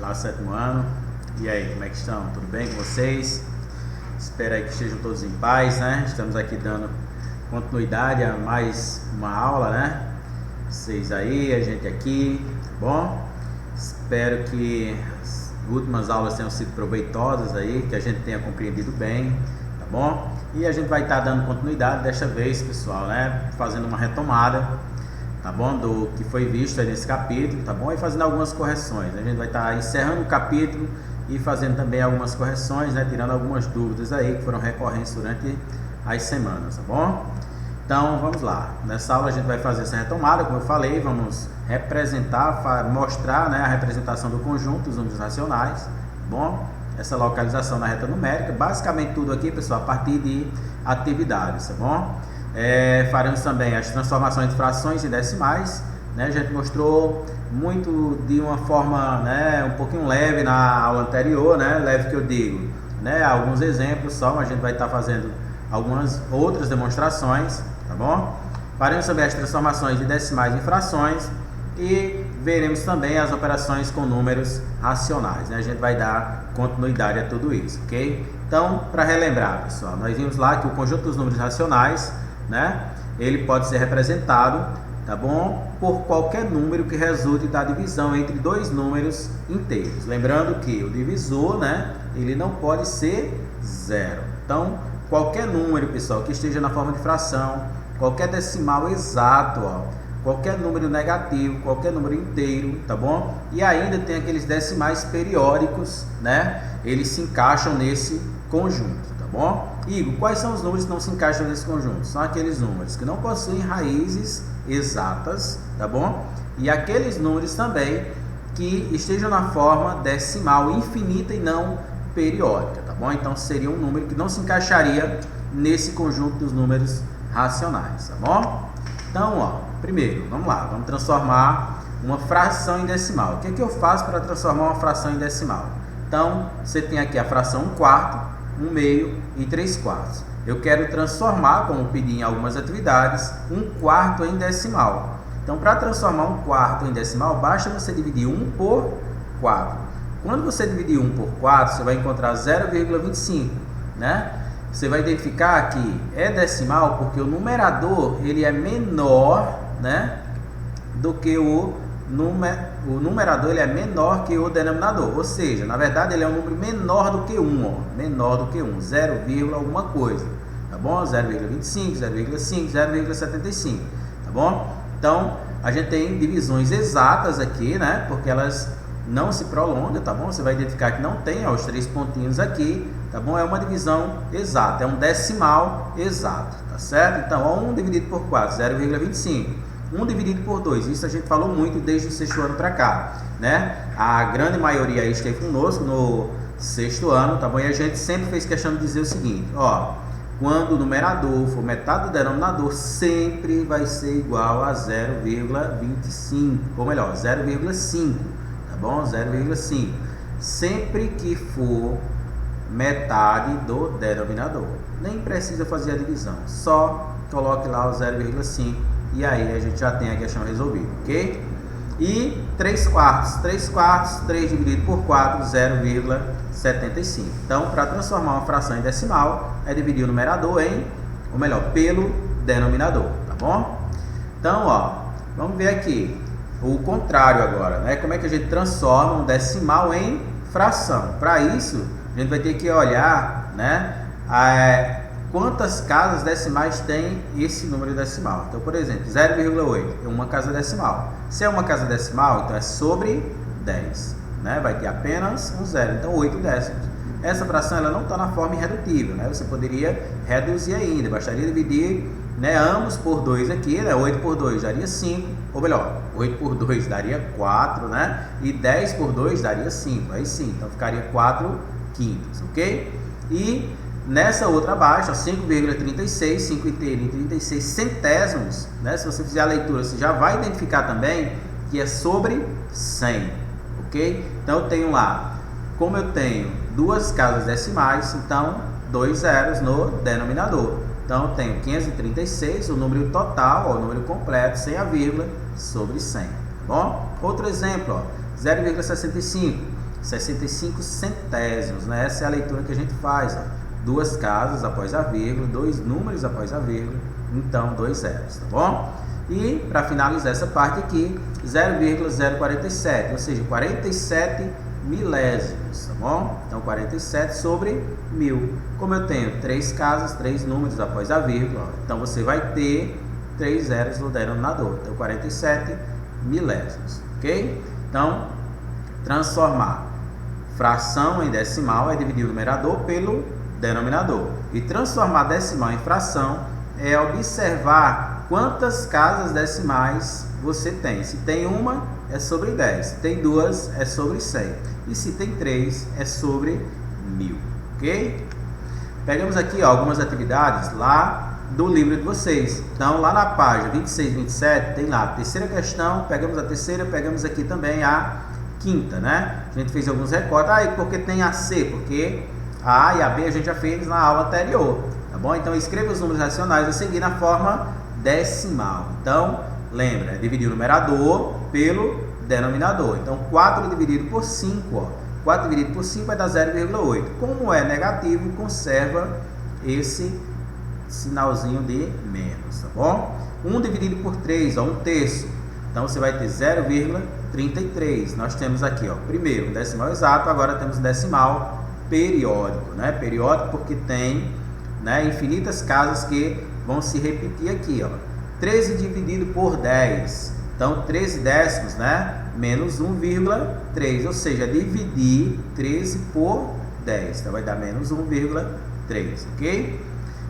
lá, sétimo ano. E aí, como é que estão? Tudo bem com vocês? Espero aí que estejam todos em paz, né? Estamos aqui dando continuidade a mais uma aula, né? Vocês aí, a gente aqui, tá bom? Espero que as últimas aulas tenham sido proveitosas aí, que a gente tenha compreendido bem, tá bom? E a gente vai estar dando continuidade desta vez, pessoal, né? Fazendo uma retomada, tá bom? Do que foi visto aí nesse capítulo, tá bom? E fazendo algumas correções. A gente vai estar encerrando o capítulo e fazendo também algumas correções, né? Tirando algumas dúvidas aí que foram recorrentes durante as semanas, tá bom? Então, vamos lá. Nessa aula a gente vai fazer essa retomada, como eu falei, vamos representar, mostrar, né, a representação do conjunto dos números racionais, tá bom? Essa localização na reta numérica, basicamente tudo aqui, pessoal, a partir de atividades, tá bom? Faremos também as transformações de frações em decimais, né? A gente mostrou muito de uma forma, né, um pouquinho leve na aula anterior, né? Leve que eu digo, né? Alguns exemplos só, mas a gente vai estar fazendo algumas outras demonstrações, tá bom? Faremos também as transformações de decimais em frações e veremos também as operações com números racionais, né? A gente vai dar continuidade a tudo isso, ok? Então, para relembrar, pessoal, nós vimos lá que o conjunto dos números racionais, né, ele pode ser representado, tá bom, por qualquer número que resulte da divisão entre dois números inteiros. Lembrando que o divisor, né, ele não pode ser zero. Então, qualquer número, pessoal, que esteja na forma de fração, qualquer decimal exato, ó, qualquer número negativo, qualquer número inteiro, tá bom? E ainda tem aqueles decimais periódicos, né? Eles se encaixam nesse conjunto, tá bom? Igor, quais são os números que não se encaixam nesse conjunto? São aqueles números que não possuem raízes exatas, tá bom? E aqueles números também que estejam na forma decimal infinita e não periódica, tá bom? Então seria um número que não se encaixaria nesse conjunto dos números racionais, tá bom? Então, ó, primeiro, vamos lá, vamos transformar uma fração em decimal. O que é que eu faço para transformar uma fração em decimal? Então, você tem aqui a fração 1/4, 1/2 e 3/4. Eu quero transformar, como pedi em algumas atividades, 1/4 em decimal. Então, para transformar 1/4 em decimal, basta você dividir 1 por 4. Quando você dividir 1 por 4, você vai encontrar 0,25, né? Você vai identificar que é decimal porque o numerador ele é menor, né, do que o numerador ele é menor que o denominador. Ou seja, na verdade ele é um número menor do que 1, ó, menor do que 1, 0, alguma coisa, tá bom? 0,25, 0,5, 0,75, tá bom? Então, a gente tem divisões exatas aqui, né, porque elas não se prolonga, tá bom? Você vai identificar que não tem, ó, os 3 pontinhos aqui, tá bom? É uma divisão exata, é um decimal exato, tá certo? Então, ó, 1 dividido por 4, 0,25. 1 dividido por 2, isso a gente falou muito desde o sexto ano para cá, né? A grande maioria aí esteve conosco no sexto ano, tá bom? E a gente sempre fez questão de dizer o seguinte, ó, quando o numerador for metade do denominador, sempre vai ser igual a 0,25, ou melhor, 0,5. Bom, 0,5. Sempre que for metade do denominador. Nem precisa fazer a divisão. Só coloque lá o 0,5 e aí a gente já tem a questão resolvida, ok? E 3/4. 3/4, 3 dividido por 4, 0,75. Então, para transformar uma fração em decimal, é dividir o numerador em, ou melhor, pelo denominador, tá bom? Então, ó, vamos ver aqui. O contrário agora, né? Como é que a gente transforma um decimal em fração? Para isso, a gente vai ter que olhar, né, quantas casas decimais tem esse número decimal. Então, por exemplo, 0,8 é uma casa decimal. Se é uma casa decimal, então é sobre 10, né? Vai ter apenas um zero, então 8 décimos. Essa fração ela não está na forma irredutível, né? Você poderia reduzir ainda, bastaria dividir, né, ambos por 2 aqui, né? 8 por 2 daria 5, ou melhor, 8 por 2 daria 4, né? E 10 por 2 daria 5, aí sim, então ficaria 4/5, ok? E nessa outra abaixo, 5,36, 5 inteiro e 36 centésimos, né? Se você fizer a leitura, você já vai identificar também que é sobre 100, ok? Então eu tenho lá, como eu tenho duas casas decimais, então 2 zeros no denominador. Então, eu tenho 536, o número total, ó, o número completo, sem a vírgula, sobre 100. Bom? Outro exemplo, ó, 0,65. 65 centésimos, né? Essa é a leitura que a gente faz, ó. 2 casas após a vírgula, 2 números após a vírgula, então 2 zeros, tá bom? E para finalizar essa parte aqui, 0,047, ou seja, 47 milésimos, tá bom? Então 47 sobre 1000. Como eu tenho 3 casas, 3 números após a vírgula, ó, então você vai ter 3 zeros no denominador, então 47 milésimos, ok? Então, transformar fração em decimal é dividir o numerador pelo denominador. E transformar decimal em fração é observar quantas casas decimais você tem. Se tem uma, é sobre 10. Se tem 2, é sobre 100. E se tem 3, é sobre 1000. Ok? Pegamos aqui, ó, algumas atividades lá do livro de vocês. Então, lá na página 26 e 27, tem lá a terceira questão. Pegamos a terceira, pegamos aqui também a quinta, né? A gente fez alguns recortes. Ah, e porque tem a C? Porque a A e a B a gente já fez na aula anterior, tá bom? Então, escreva os números racionais a seguir na forma decimal. Então, lembra, é dividir o numerador pelo denominador. Então, 4 dividido por 5, ó. 4 dividido por 5 vai dar 0,8. Como é negativo, conserva esse sinalzinho de menos, tá bom? 1 dividido por 3, ó, 1/3. Então, você vai ter 0,33. Nós temos aqui, ó, primeiro um decimal exato, agora temos um decimal periódico, né? Periódico porque tem, né, infinitas casas que vão se repetir aqui, ó. 13 dividido por 10. Então, 13 décimos, né? Menos 1,3. Ou seja, dividir 13 por 10. Então, vai dar menos 1,3, ok?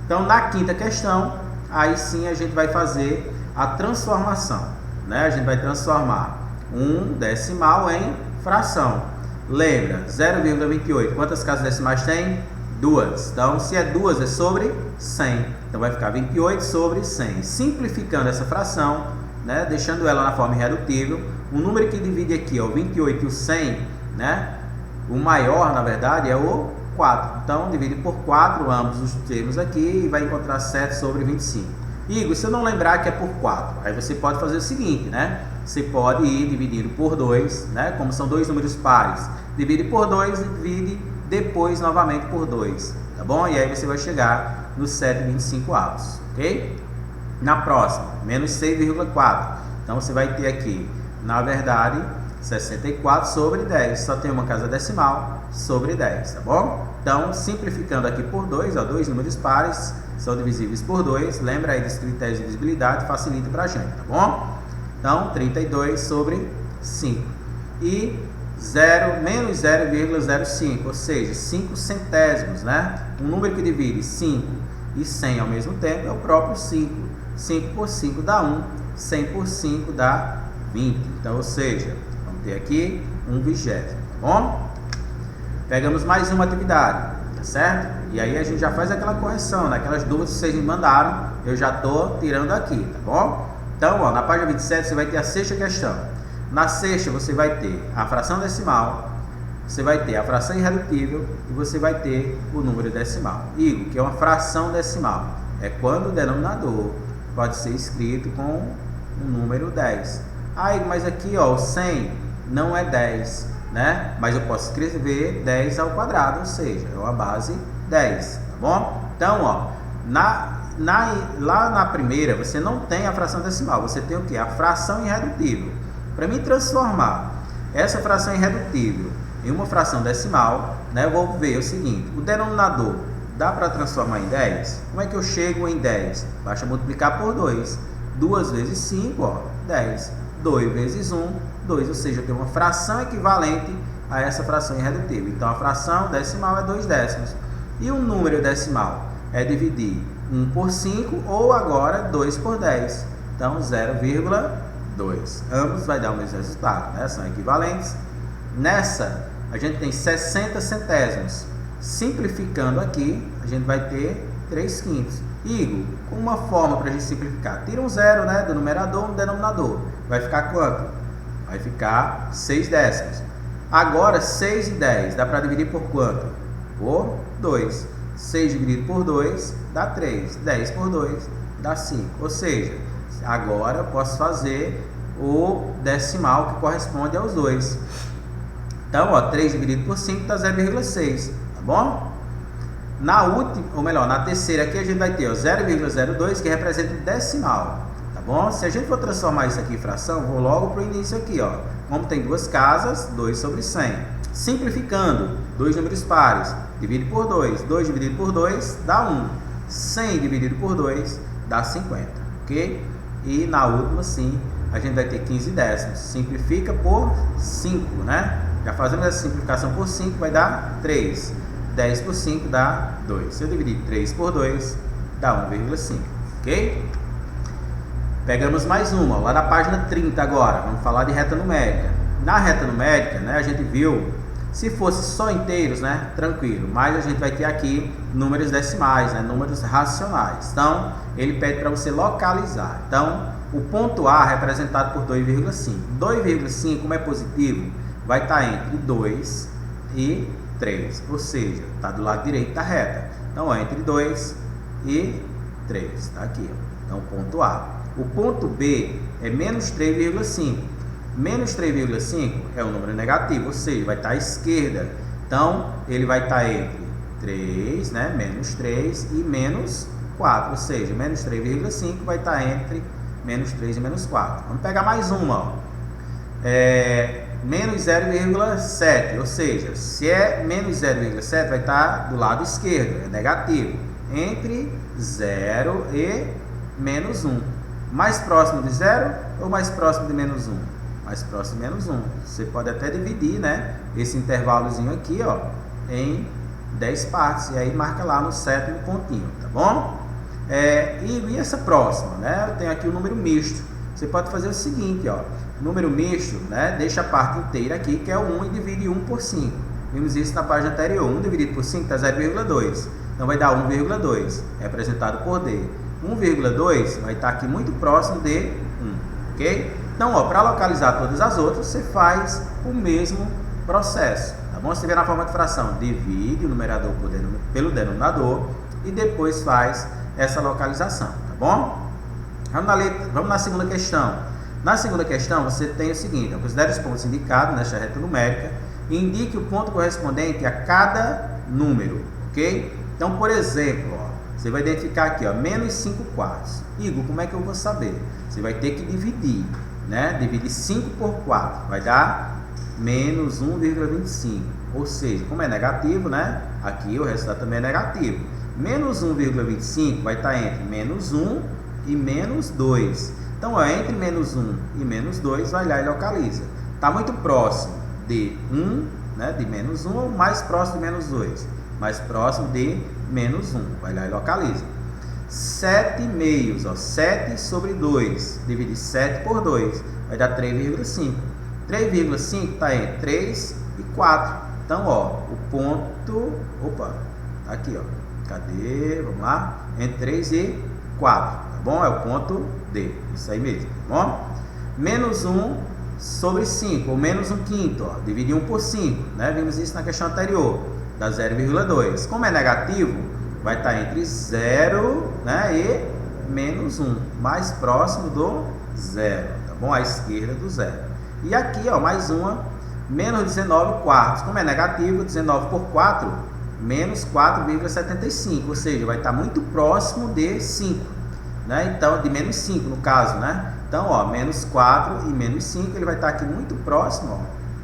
Então, na quinta questão, aí sim a gente vai fazer a transformação, né? A gente vai transformar um decimal em fração. Lembra, 0,28, quantas casas decimais tem? 2. Então, se é 2, é sobre 100. Então, vai ficar 28 sobre 100. Simplificando essa fração, né, deixando ela na forma irredutível, o número que divide aqui, ó, o 28 e o 100, né, o maior, na verdade, é o 4. Então, divide por 4 ambos os termos aqui e vai encontrar 7 sobre 25. Igor, se eu não lembrar que é por 4, aí você pode fazer o seguinte, né? Você pode ir dividindo por 2, né? Como são dois números pares, divide por 2 e divide depois novamente por 2, tá bom? E aí você vai chegar nos 7,25 avos, ok? Na próxima, menos 6,4. Então, você vai ter aqui, na verdade, 64 sobre 10. Só tem uma casa decimal sobre 10, tá bom? Então, simplificando aqui por 2, ó, dois números pares são divisíveis por 2. Lembra aí dos critérios de divisibilidade, facilita pra gente, tá bom? Então, 32 sobre 5. E menos 0,05, ou seja, 5 centésimos, né? Um número que divide 5 e 100 ao mesmo tempo é o próprio 5. 5 por 5 dá 1, 100 por 5 dá 20. Então, ou seja, vamos ter aqui 1/20, tá bom? Pegamos mais uma atividade, tá certo? E aí a gente já faz aquela correção, né? Aquelas dúvidas que vocês me mandaram, eu já estou tirando aqui, tá bom? Então, ó, na página 27 você vai ter a sexta questão. Na sexta você vai ter a fração decimal, você vai ter a fração irredutível e você vai ter o número decimal. Igor, que é uma fração decimal, é quando o denominador pode ser escrito com o número 10. Ah, Igor, mas aqui, ó, o 100 não é 10, né? Mas eu posso escrever 10 ao quadrado, ou seja, é uma base 10, tá bom? Então, ó, lá na primeira você não tem a fração decimal, você tem o que? A fração irredutível. Para mim transformar essa fração irredutível em uma fração decimal, né, eu vou ver o seguinte: o denominador dá para transformar em 10? Como é que eu chego em 10? Basta multiplicar por 2. 2 vezes 5, ó, 10. 2 vezes 1, 2. Ou seja, eu tenho uma fração equivalente a essa fração irredutível. Então, a fração decimal é 2 décimos. E o número decimal é dividir 1 por 5 ou agora 2 por 10. Então, 0,2. Ambos vai dar o mesmo resultado, né? São equivalentes. Nessa, a gente tem 60 centésimos. Simplificando aqui, a gente vai ter 3/5. Igor, com uma forma para a gente simplificar, tira um zero, né, do numerador no denominador. Vai ficar quanto? Vai ficar 6 décimos. Agora, 6 e 10, dá para dividir por quanto? Por 2. 6 dividido por 2 dá 3. 10 por 2 dá 5. Ou seja, agora eu posso fazer o decimal que corresponde aos dois. Então, ó, 3 dividido por 5 dá 0,6, tá bom? Na última, ou melhor, na terceira aqui a gente vai ter 0,02, que representa o decimal, tá bom? Se a gente for transformar isso aqui em fração, vou logo para o início aqui, ó. Como tem duas casas, 2 sobre 100. Simplificando, dois números pares, divide por 2. 2 dividido por 2 dá 1. 100 dividido por 2 dá 50, ok? E na última, sim, a gente vai ter 15 décimos. Simplifica por 5, né? Já fazemos essa simplificação por 5, vai dar 3. 10 por 5 dá 2. Se eu dividir 3 por 2, dá 1,5, ok? Pegamos mais uma, lá na página 30 agora. Vamos falar de reta numérica. Na reta numérica, né, a gente viu, se fosse só inteiros, né, tranquilo. Mas a gente vai ter aqui números decimais, né, números racionais. Então, ele pede para você localizar. Então, o ponto A representado por 2,5. 2,5, como é positivo, vai estar entre 2 e 3. Ou seja, está do lado direito da reta. Então, é entre 2 e 3. Está aqui, ó. Então, ponto A. O ponto B é menos 3,5. Menos 3,5 é um número negativo, ou seja, vai estar à esquerda. Então, ele vai estar entre 3, né, menos 3 e menos 4. Ou seja, menos 3,5 vai estar entre menos 3 e menos 4. Vamos pegar mais uma, ó. Menos 0,7. Ou seja, se é menos 0,7, vai estar do lado esquerdo, é negativo. Entre 0 e menos 1. Mais próximo de 0 ou mais próximo de menos 1? Mais próximo de menos 1. Você pode até dividir, né, esse intervalozinho aqui, ó, em 10 partes. E aí marca lá no 7º pontinho, tá bom? E essa próxima, né? Eu tenho aqui o número misto. Você pode fazer o seguinte, ó. Número misto, né? Deixa a parte inteira aqui, que é o 1, e divide 1 por 5. Vimos isso na página anterior. 1 dividido por 5 dá 0,2. Então vai dar 1,2, representado por D. 1,2 vai estar aqui muito próximo de 1, ok? Então, ó, para localizar todas as outras, você faz o mesmo processo, tá bom? Você vê na forma de fração, divide o numerador pelo denominador e depois faz essa localização, tá bom? Vamos na segunda questão. Na segunda questão, você tem o seguinte: considere os pontos indicados nesta reta numérica e indique o ponto correspondente a cada número, ok? Então, por exemplo, ó, você vai identificar aqui, ó, menos 5 quartos. Igor, como é que eu vou saber? Você vai ter que dividir, né? Dividir 5 por 4, vai dar menos 1,25. Ou seja, como é negativo, né? Aqui o resultado também é negativo. Menos 1,25 vai estar entre menos 1 e menos 2. Então, ó, entre menos 1 e menos 2, vai lá e localiza. Está muito próximo de 1, né? De menos 1 ou mais próximo de menos 2? Mais próximo de menos 1. Vai lá e localiza. 7 meios, ó, 7 sobre 2. Dividir 7 por 2. Vai dar 3,5. 3,5 está entre 3 e 4. Então, ó, o ponto... Opa, tá aqui, ó. Cadê? Vamos lá. Entre 3 e 4. Tá bom? É o ponto D. Isso aí mesmo. Tá bom? Menos 1 sobre 5. Ou menos 1/5. Ó. Dividir 1 por 5. Né? Vimos isso na questão anterior. Dá 0,2. Como é negativo, vai estar entre 0, né, e menos 1. Mais próximo do 0. Tá bom? À esquerda do 0. E aqui, ó, mais uma. Menos 19 quartos. Como é negativo, 19 por 4, menos 4,75. Ou seja, vai estar muito próximo de 5. Né? Então, de menos 5 no caso, né? Então, ó, menos 4 e menos 5, ele vai estar aqui muito próximo, ó,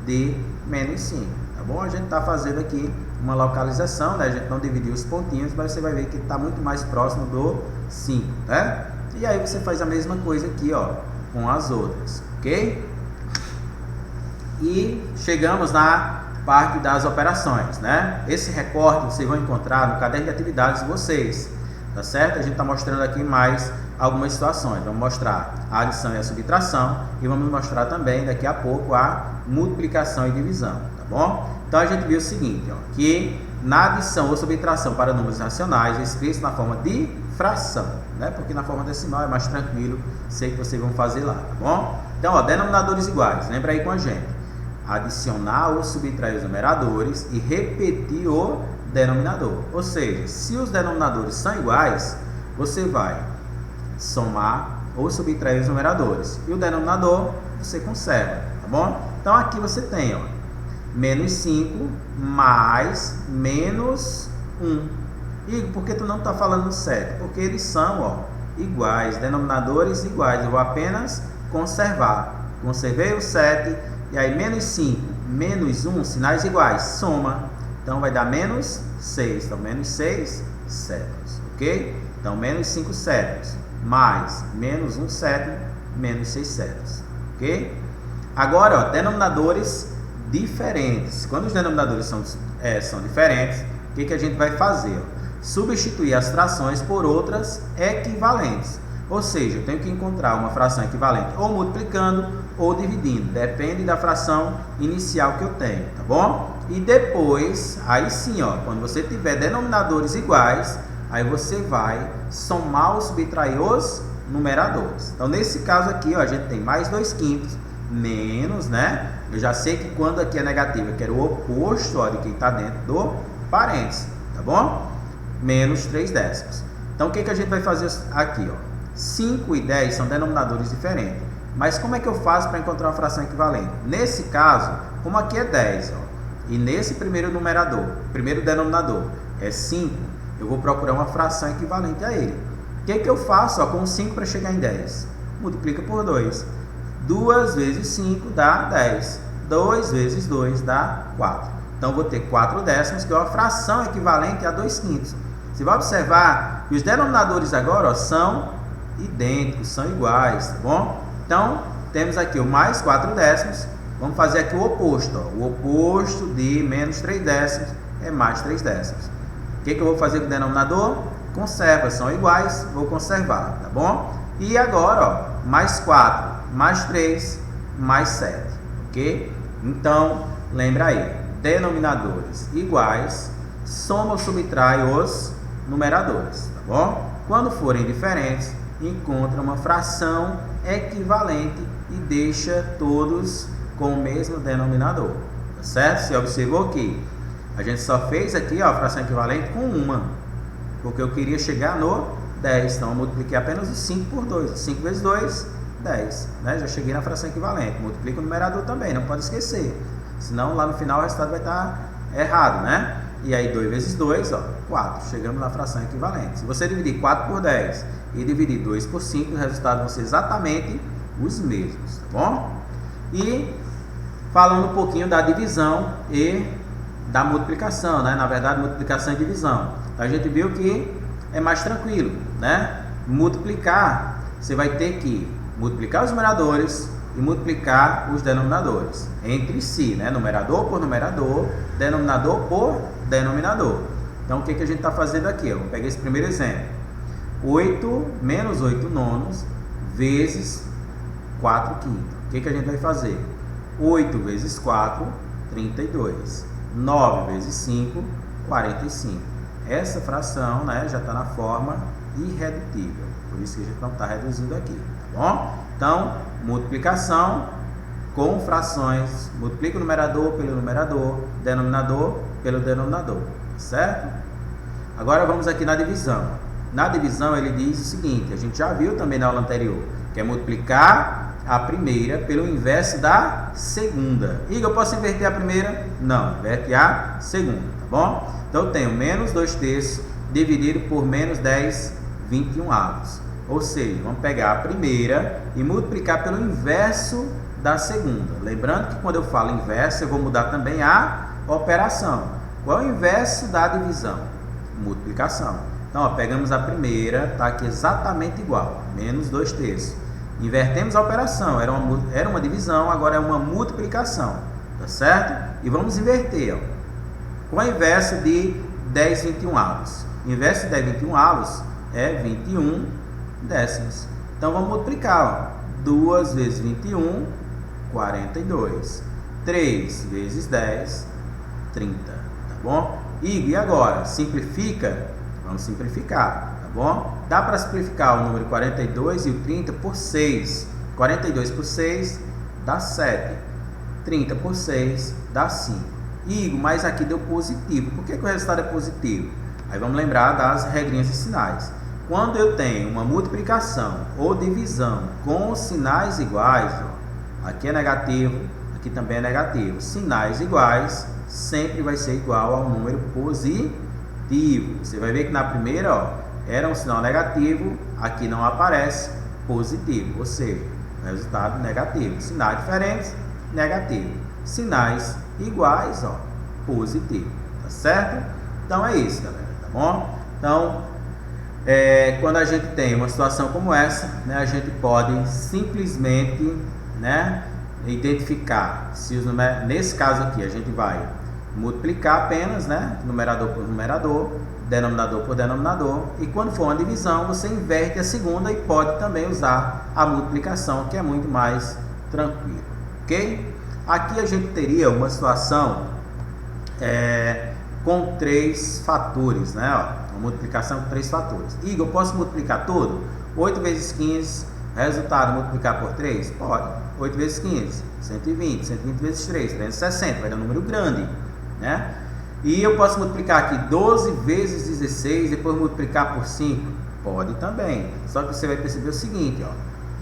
de menos 5. Tá bom? A gente está fazendo aqui uma localização, né? A gente não dividiu os pontinhos, mas você vai ver que está muito mais próximo do 5, né? E aí você faz a mesma coisa aqui, ó, com as outras, ok? E chegamos na parte das operações, né? Esse recorte vocês vão encontrar no caderno de atividades de vocês, tá certo? A gente está mostrando aqui mais algumas situações. Vamos mostrar a adição e a subtração e vamos mostrar também daqui a pouco a multiplicação e divisão, tá bom? Então a gente viu o seguinte, ó, que na adição ou subtração para números racionais é escrito na forma de fração, né? Porque na forma decimal é mais tranquilo, sei que vocês vão fazer lá, tá bom? Então, ó, denominadores iguais, lembra aí com a gente. Adicionar ou subtrair os numeradores e repetir o denominador. Ou seja, se os denominadores são iguais, você vai somar ou subtrair os numeradores. E o denominador você conserva, tá bom? Então aqui você tem, ó, menos 5 mais menos 1. Igor, por que tu não está falando 7? Porque eles são, ó, iguais, denominadores iguais. Eu vou apenas conservar. Conservei o 7, e aí menos 5, menos 1, sinais iguais, soma. Então vai dar menos 6. Então menos 6 sétimos, ok? Então menos 5 sétimos, mais menos 1 sétimo, menos 6 sétimos, ok? Agora, ó, denominadores diferentes. Quando os denominadores são diferentes, o que a gente vai fazer? Ó? Substituir as frações por outras equivalentes. Ou seja, eu tenho que encontrar uma fração equivalente ou multiplicando ou dividindo. Depende da fração inicial que eu tenho, tá bom? E depois, aí sim, ó, quando você tiver denominadores iguais, aí você vai somar ou subtrair os numeradores. Então, nesse caso aqui, ó, a gente tem mais 2/5 menos, né? Eu já sei que quando aqui é negativo, eu quero o oposto, ó, de quem está dentro do parênteses, tá bom? Menos 3/10. Então, o que a gente vai fazer aqui, ó? 5 e 10 são denominadores diferentes. Mas como é que eu faço para encontrar uma fração equivalente? Nesse caso, como aqui é 10, ó, e nesse primeiro denominador é 5, eu vou procurar uma fração equivalente a ele. O que eu faço, ó, com 5 para chegar em 10? Multiplica por 2. 2 vezes 5 dá 10. 2 vezes 2 dá 4. Então, vou ter 4/10, que é uma fração equivalente a 2/5. Você vai observar que os denominadores agora, ó, são idênticos, são iguais, tá bom? Então, temos aqui o mais 4/10. Vamos fazer aqui o oposto, ó. O oposto de menos 3/10 é mais 3/10. O que eu vou fazer com o denominador? Conserva, são iguais, vou conservar, tá bom? E agora, ó, mais 4, mais 3, mais 7, ok? Então, lembra aí, denominadores iguais, soma ou subtrai os numeradores, tá bom? Quando forem diferentes, encontra uma fração equivalente e deixa todos com o mesmo denominador, tá certo? Você observou que a gente só fez aqui, ó, a fração equivalente com uma, porque eu queria chegar no 10, então eu multipliquei apenas o 5 por 2, 5 vezes 2, 10, né? Já cheguei na fração equivalente, multiplica o numerador também, não pode esquecer, senão lá no final o resultado vai estar errado, né? E aí 2 vezes 2, ó, 4, chegamos na fração equivalente. Se você dividir 4 por 10 e dividir 2 por 5, os resultados vão ser exatamente os mesmos, tá bom? E falando um pouquinho da divisão e da multiplicação, né? Na verdade, multiplicação e divisão. A gente viu que é mais tranquilo, né? Multiplicar, você vai ter que multiplicar os numeradores e multiplicar os denominadores entre si, né? Numerador por numerador, denominador por denominador. Então, o que a gente está fazendo aqui? Eu vou pegar esse primeiro exemplo. 8 menos 8 nonos vezes 4 quintos. O que a gente vai fazer? 8 vezes 4, 32. 9 vezes 5, 45. Essa fração, né, já está na forma irredutível. Por isso que a gente não está reduzindo aqui, tá bom? Então, multiplicação com frações. Multiplica o numerador pelo numerador, denominador pelo denominador, certo? Agora vamos aqui na divisão. Na divisão ele diz o seguinte, a gente já viu também na aula anterior, que é multiplicar a primeira pelo inverso da segunda. Igor, eu posso inverter a primeira? Não, inverte a segunda, tá bom? Então eu tenho menos 2/3 dividido por menos 10 21avos. Ou seja, vamos pegar a primeira e multiplicar pelo inverso da segunda. Lembrando que quando eu falo inverso, eu vou mudar também a operação. Qual é o inverso da divisão? Multiplicação. Então, ó, pegamos a primeira, está aqui exatamente igual, menos 2/3. Invertemos a operação, era uma divisão, agora é uma multiplicação, tá certo? E vamos inverter, ó. Qual é o inverso de 10 21avos? O inverso de 10 21avos é 21 décimos. Então, vamos multiplicar, ó. 2 vezes 21, 42. 3 vezes 10, 30, tá bom? E agora, simplifica? Vamos simplificar, tá bom? Dá para simplificar o número 42 e o 30 por 6. 42 por 6 dá 7. 30 por 6 dá 5. Igor, mas aqui deu positivo. Por que o resultado é positivo? Aí vamos lembrar das regrinhas e sinais. Quando eu tenho uma multiplicação ou divisão com sinais iguais, ó, aqui é negativo, aqui aqui também é negativo. Sinais iguais sempre vai ser igual ao número positivo. Você vai ver que na primeira, ó, era um sinal negativo, aqui não aparece positivo, ou seja, resultado negativo. Sinais diferentes, negativo. Sinais iguais, ó, positivo, tá certo? Então é isso, galera, tá bom? Então, quando a gente tem uma situação como essa, né, a gente pode simplesmente, né, identificar se os nesse caso aqui a gente vai multiplicar apenas, né, numerador por numerador, denominador por denominador, e quando for uma divisão você inverte a segunda e pode também usar a multiplicação, que é muito mais tranquilo, ok? Aqui a gente teria uma situação com 3 fatores, né, ó, uma multiplicação com 3 fatores. Igor, eu posso multiplicar tudo? 8 vezes 15, resultado multiplicar por 3? Pode. 8 vezes 15, 120, 120 vezes 3, 360, vai dar um número grande, né? E eu posso multiplicar aqui 12 vezes 16, depois multiplicar por 5? Pode também. Só que você vai perceber o seguinte, ó,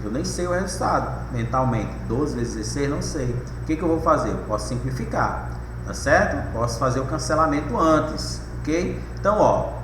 eu nem sei o resultado mentalmente. 12 vezes 16, não sei. O que eu vou fazer? Eu posso simplificar, tá certo? Posso fazer o cancelamento antes, ok? Então, ó,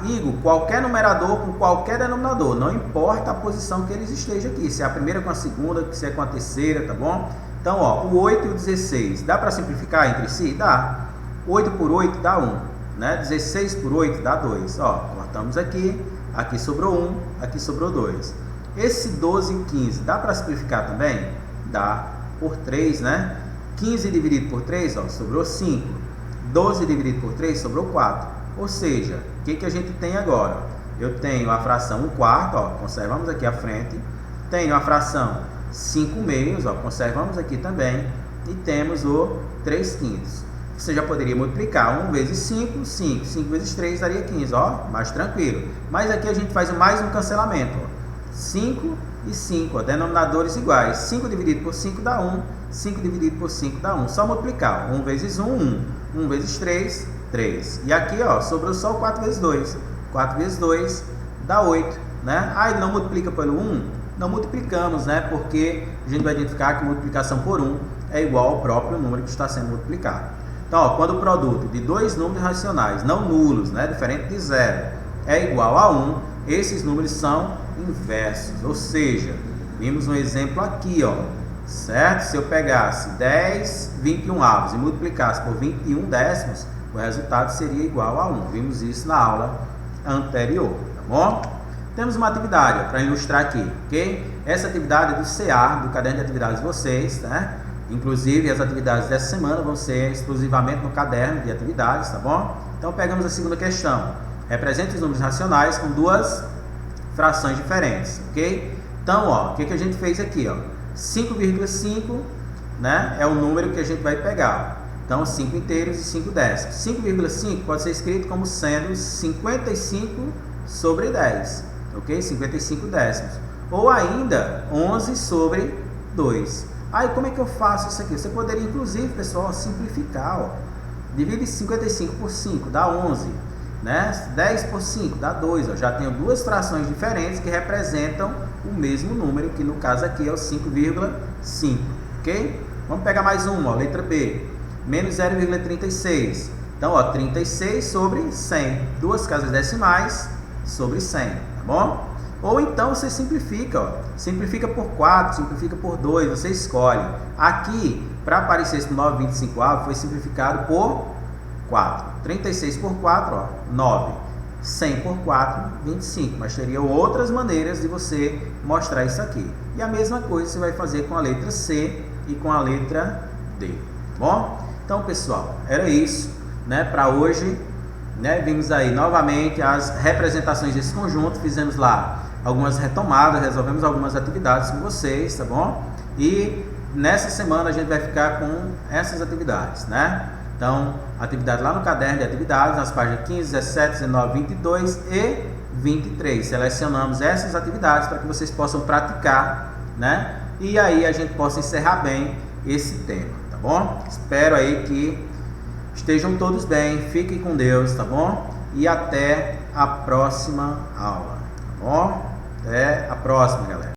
Igor, qualquer numerador com qualquer denominador, não importa a posição que eles estejam aqui, se é a primeira com a segunda, se é com a terceira, tá bom? Então, ó, o 8 e o 16, dá para simplificar entre si? Dá. 8 por 8 dá 1, né? 16 por 8 dá 2, ó, cortamos aqui, aqui sobrou 1, aqui sobrou 2. Esse 12 e 15, dá para simplificar também? Dá, por 3, né? 15 dividido por 3, ó, sobrou 5. 12 dividido por 3, sobrou 4. Ou seja, o que a gente tem agora? Eu tenho a fração 1/4, ó, conservamos aqui à frente. Tenho a fração 5/2, ó, conservamos aqui também. E temos o 3/5. Você já poderia multiplicar 1 vezes 5, 5. 5 vezes 3 daria 15, ó, mais tranquilo. Mas aqui a gente faz mais um cancelamento, ó. 5 e 5, ó, denominadores iguais. 5 dividido por 5 dá 1. 5 dividido por 5 dá 1. Só multiplicar. 1 vezes 1, 1. 1 vezes 3, 3. E aqui, ó, sobrou só o 4 vezes 2. 4 vezes 2 dá 8, né? Ah, ele não multiplica pelo 1? Não multiplicamos, né? Porque a gente vai identificar que multiplicação por 1 é igual ao próprio número que está sendo multiplicado. Então, ó, quando o produto de dois números racionais não nulos, né, diferente de 0, é igual a 1, esses números são inversos. Ou seja, vimos um exemplo aqui, ó, certo? Se eu pegasse 10 21avos e multiplicasse por 21 décimos, o resultado seria igual a 1. Vimos isso na aula anterior, tá bom? Temos uma atividade para ilustrar aqui, ok? Essa atividade é do CA, do caderno de atividades de vocês, né? Inclusive, as atividades dessa semana vão ser exclusivamente no caderno de atividades, tá bom? Então, pegamos a segunda questão. Represente os números racionais com duas frações diferentes, ok? Então, ó, o que a gente fez aqui, ó? 5,5, né, é o número que a gente vai pegar. Então, 5 inteiros e 5 décimos. 5,5 pode ser escrito como sendo 55 sobre 10, ok? 55 décimos. Ou ainda, 11 sobre 2. Aí, como é que eu faço isso aqui? Você poderia, inclusive, pessoal, simplificar, ó. Divide 55 por 5, dá 11, né? 10 por 5, dá 2, ó. Já tenho duas frações diferentes que representam o mesmo número, que no caso aqui é o 5,5, ok? Vamos pegar mais uma, ó, letra B. Menos 0,36. Então, ó, 36 sobre 100. Duas casas decimais sobre 100, tá bom? Ou então você simplifica, ó. Simplifica por 4, simplifica por 2, você escolhe. Aqui, para aparecer esse 9,25avos, foi simplificado por 4. 36 por 4, ó, 9. 100 por 4, 25. Mas teriam outras maneiras de você mostrar isso aqui. E a mesma coisa você vai fazer com a letra C e com a letra D, tá bom? Então, pessoal, era isso, né, para hoje, né? Vimos aí novamente as representações desse conjunto, fizemos lá algumas retomadas, resolvemos algumas atividades com vocês, tá bom? E nessa semana a gente vai ficar com essas atividades, né? Então, atividade lá no caderno de atividades, nas páginas 15, 17, 19, 22 e 23. Selecionamos essas atividades para que vocês possam praticar, né? E aí a gente possa encerrar bem esse tema, tá bom? Espero aí que estejam todos bem, fiquem com Deus, tá bom? E até a próxima aula, tá bom? Até a próxima, galera.